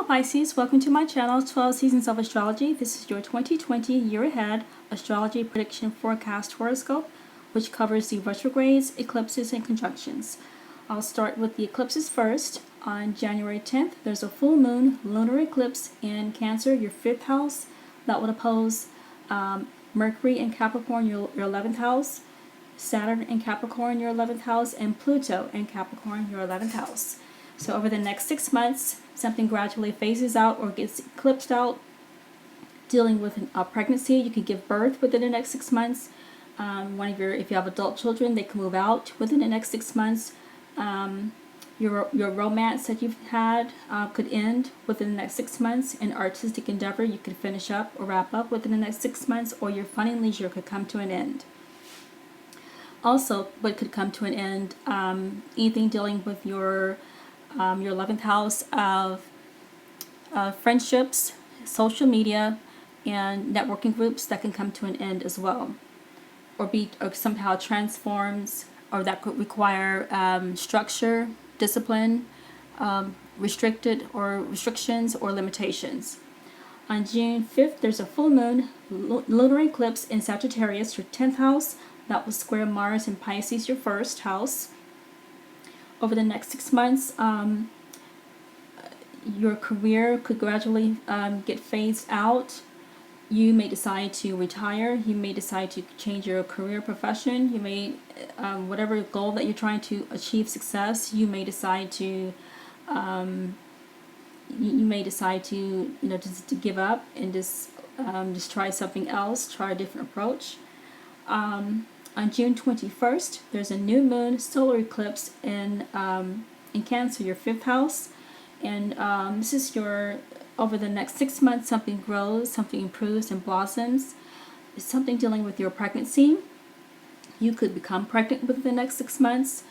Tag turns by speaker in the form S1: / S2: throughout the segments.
S1: Pisces, welcome to my channel, 12 Seasons of Astrology. This is your 2020 year ahead astrology prediction forecast horoscope, which covers the retrogrades, eclipses, and conjunctions. I'll start with the eclipses first. On January 10th, there's a full moon lunar eclipse in Cancer, your 5th house. That would oppose Mercury in Capricorn, your 11th house, Saturn in Capricorn, your 11th house, and Pluto in Capricorn, your 11th house. So over the next 6 months, something gradually phases out or gets eclipsed out. Dealing with a pregnancy, you could give birth within the next 6 months. If you have adult children, they can move out within the next 6 months. Your romance that you've had could end within the next 6 months. An artistic endeavor you could finish up or wrap up within the next 6 months, or your fun and leisure could come to an end. Also, what could come to an end, anything dealing with your 11th house of friendships, social media, and networking groups, that can come to an end as well, or somehow transforms, or that could require structure, discipline, restrictions or limitations. On June 5th, there's a full moon lunar eclipse in Sagittarius, your 10th house. That will square Mars in Pisces, your 1st house. Over the next 6 months, your career could gradually get phased out. You may decide to retire. You may decide to change your career profession. You may, whatever goal that you're trying to achieve success, you may decide to, just to give up and just try something else, try a different approach. On June 21st, there's a new moon solar eclipse in Cancer, your 5th house, and this is over the next 6 months, something grows, something improves and blossoms. It's something dealing with your pregnancy. You could become pregnant within the next 6 months.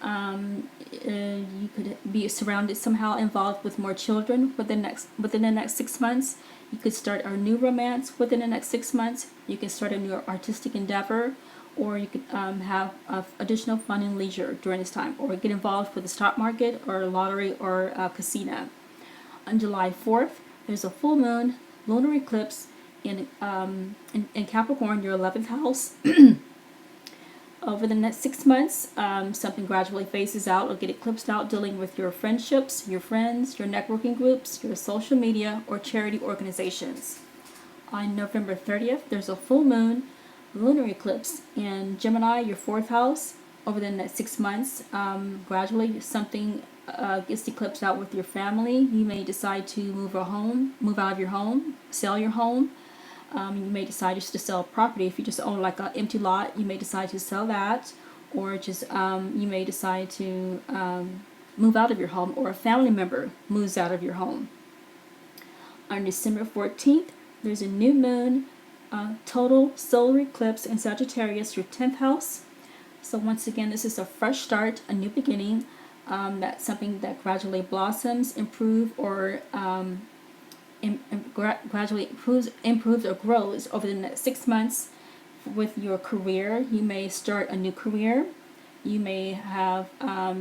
S1: You could be surrounded, somehow involved with more children within the next 6 months. You could start a new romance within the next 6 months. You can start a new artistic endeavor, or you could have additional fun and leisure during this time, or get involved with the stock market or lottery or casino. On July 4th, there's a full moon lunar eclipse in Capricorn, your 11th house. Over the next 6 months, something gradually phases out or get eclipsed out, dealing with your friendships, your friends, your networking groups, your social media, or charity organizations. On November 30th, there's a full moon lunar eclipse in Gemini, your 4th house. Over the next 6 months, gradually something gets eclipsed out with your family. You may decide to move out of your home, sell your home. You may decide just to sell property. If you just own like an empty lot, you may decide to sell that, or just you may decide to move out of your home, or a family member moves out of your home. On December 14th, there's a new moon total solar eclipse in Sagittarius, your 10th house. So once again, this is a fresh start, a new beginning. That's something that gradually blossoms, improves, or gradually improves or grows over the next 6 months. With your career, you may start a new career. You may have a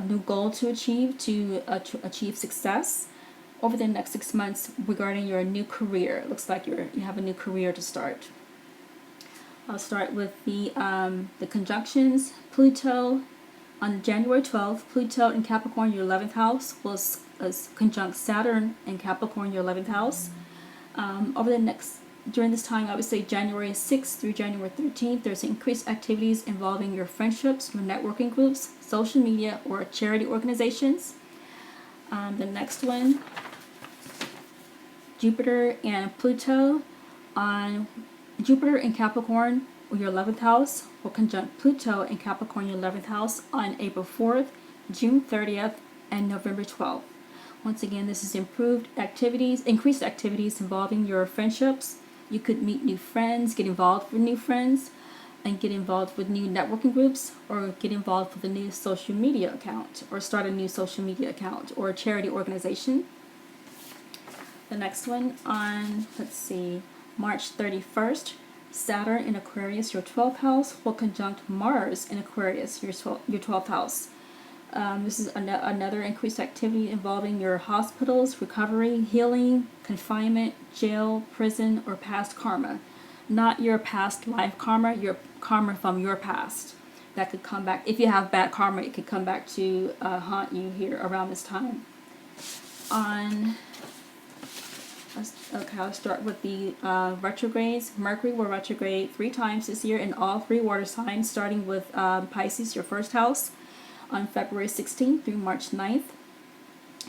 S1: new goal to achieve success over the next 6 months regarding your new career. It looks like you have a new career to start. I'll start with the conjunctions. Pluto on January 12th, Pluto in Capricorn, your 11th house, will conjunct Saturn in Capricorn, your 11th house. During this time, I would say January 6th through January 13th, there's increased activities involving your friendships, your networking groups, social media, or charity organizations. The next one, Jupiter and Pluto. Jupiter in Capricorn, your 11th house, will conjunct Pluto in Capricorn, your 11th house, on April 4th, June 30th, and November 12th. Once again, this is increased activities involving your friendships. You could meet new friends, get involved with new friends, and get involved with new networking groups, or get involved with a new social media account, or start a new social media account or a charity organization. The next one on, March 31st, Saturn in Aquarius, your 12th house, will conjunct Mars in Aquarius, your 12th house. This is another increased activity involving your hospitals, recovery, healing, confinement, jail, prison, or past karma. Not your past life karma, your karma from your past. That could come back. If you have bad karma, it could come back to haunt you here around this time. I'll start with the retrogrades. Mercury will retrograde 3 times this year in all 3 water signs, starting with Pisces, your first house, on February 16th through March 9th.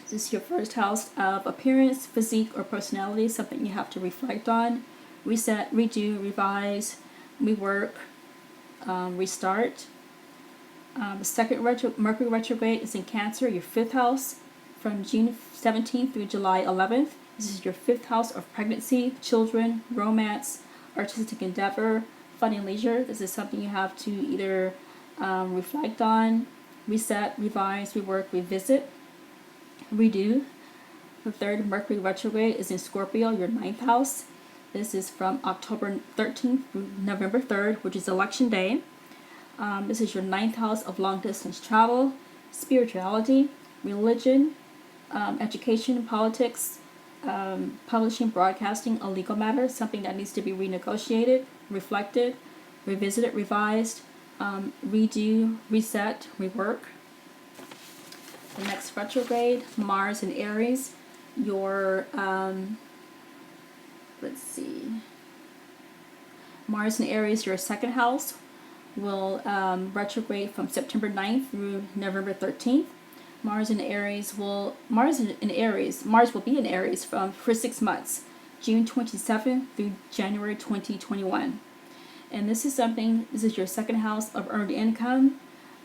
S1: This is your first house of appearance, physique, or personality, something you have to reflect on, reset, redo, revise, rework, restart. The second Mercury retrograde is in Cancer, your 5th house, from June 17th through July 11th. This is your 5th house of pregnancy, children, romance, artistic endeavor, fun and leisure. This is something you have to either reflect on, reset, revise, rework, revisit, redo. The third Mercury retrograde is in Scorpio, your 9th house. This is from October 13th through November 3rd, which is election day. This is your 9th house of long distance travel, spirituality, religion, education, politics, publishing, broadcasting, a legal matter, something that needs to be renegotiated, reflected, revisited, revised, redo, reset, rework. The next retrograde, Mars in Aries, your, Mars in Aries, your 2nd house, will retrograde from September 9th through November 13th. Mars will be in Aries for 6 months, June 27th through January 2021. And this is your 2nd house of earned income.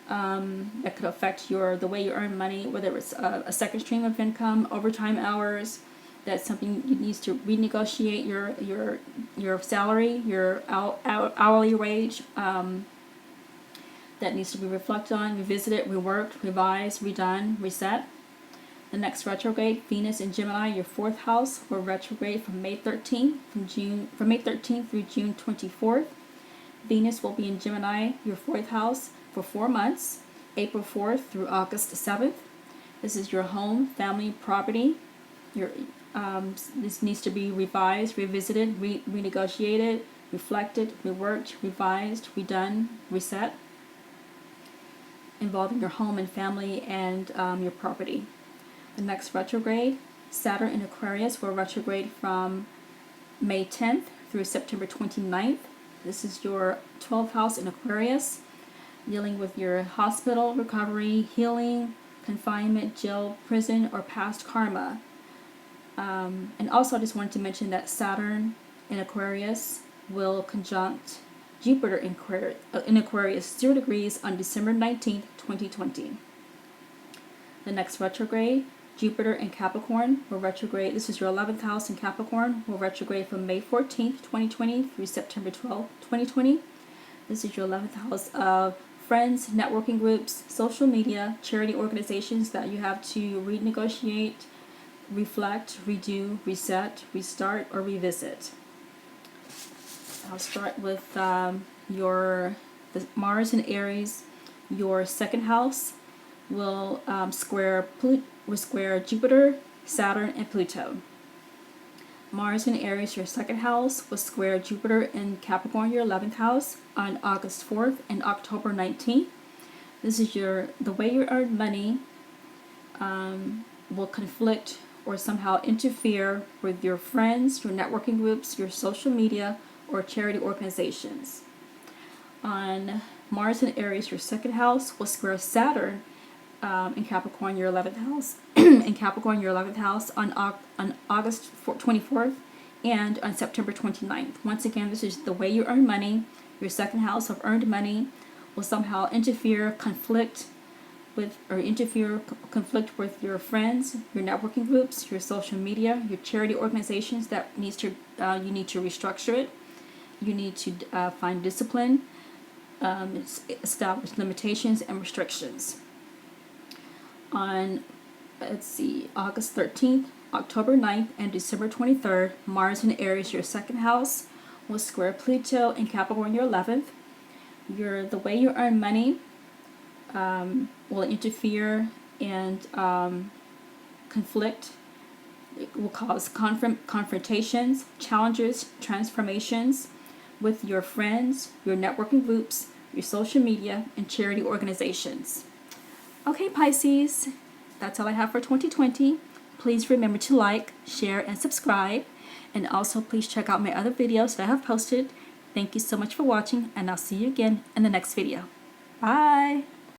S1: That could affect the way you earn money, whether it's a second stream of income, overtime hours. That's something you need to renegotiate your salary, your hourly wage. That needs to be reflected on, revisited, reworked, revised, redone, reset. The next retrograde, Venus in Gemini, your 4th house, will retrograde from May 13th through June 24th. Venus will be in Gemini, your 4th house, for 4 months, April 4th through August 7th. This is your home, family, property. This needs to be revised, revisited, renegotiated, reflected, reworked, revised, redone, reset, involving your home and family and your property. The next retrograde, Saturn in Aquarius, will retrograde from May 10th through September 29th. This is your 12th house in Aquarius, dealing with your hospital, recovery, healing, confinement, jail, prison, or past karma. And also I just wanted to mention that Saturn in Aquarius will conjunct Jupiter in Aquarius 0 degrees on December 19th, 2020. The next retrograde, Jupiter in Capricorn, will retrograde. This is your 11th house in Capricorn, will retrograde from May 14th, 2020 through September 12th, 2020. This is your 11th house of friends, networking groups, social media, charity organizations that you have to renegotiate, reflect, redo, reset, restart, or revisit. I'll start with the Mars in Aries. Your 2nd house will square Jupiter, Saturn, and Pluto. Mars in Aries, your 2nd house, will square Jupiter in Capricorn, your 11th house, on August 4th and October 19th. This is the way you earn money will conflict or somehow interfere with your friends, your networking groups, your social media, or charity organizations. On Mars in Aries, your 2nd house, will square Saturn in Capricorn, your 11th house, on August 24th and on September 29th. Once again, this is the way you earn money. Your 2nd house of earned money will somehow conflict with your friends, your networking groups, your social media, your charity organizations that you need to restructure it. You need to find discipline, establish limitations and restrictions. On, August 13th, October 9th, and December 23rd, Mars in Aries, your 2nd house, will square Pluto in Capricorn, your 11th. The way you earn money will interfere and conflict. It will cause confrontations, challenges, transformations with your friends, your networking groups, your social media, and charity organizations. Okay, Pisces, that's all I have for 2020. Please remember to like, share, and subscribe. And also please check out my other videos that I have posted. Thank you so much for watching, and I'll see you again in the next video. Bye!